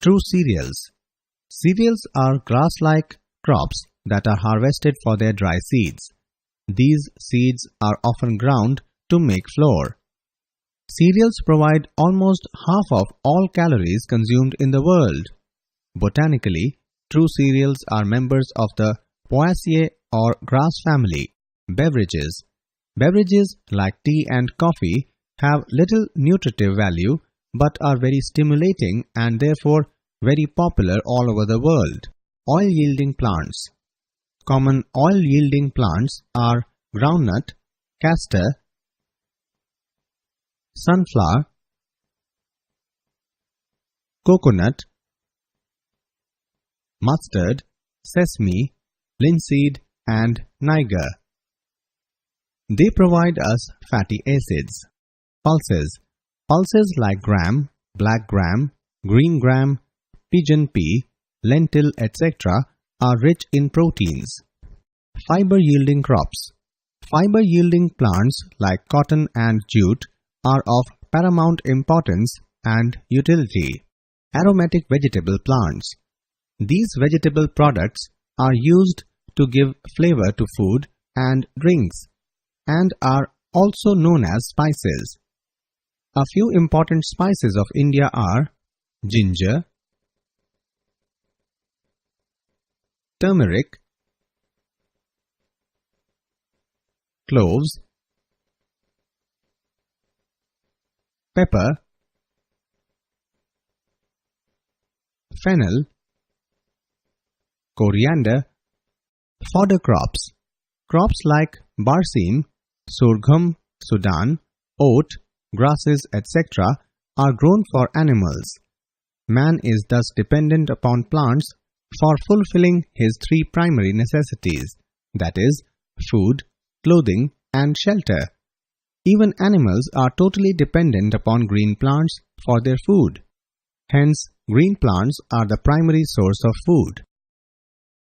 True cereals. Cereals are grass-like crops that are harvested for their dry seeds. These seeds are often ground to make flour. Cereals provide almost half of all calories consumed in the world. Botanically, true cereals are members of the Poaceae or grass family. Beverages. Beverages like tea and coffee have little nutritive value but are very stimulating and therefore very popular all over the world. Oil-yielding plants. Common oil-yielding plants are groundnut, castor, sunflower, coconut, mustard, sesame, linseed, and niger. They provide us fatty acids. Pulses. Pulses like gram, black gram, green gram, pigeon pea, lentil, etc. are rich in proteins. Fiber-yielding crops. Fiber-yielding plants like cotton and jute are of paramount importance and utility. Aromatic vegetable plants. These vegetable products are used to give flavor to food and drinks and are also known as spices. A few important spices of India are ginger, turmeric, cloves, pepper, fennel, coriander. Fodder crops. Crops like barsim, sorghum, sudan, oat, grasses, etc. are grown for animals. Man is thus dependent upon plants for fulfilling his three primary necessities, that is, food, clothing, and shelter. Even animals are totally dependent upon green plants for their food. Hence, green plants are the primary source of food.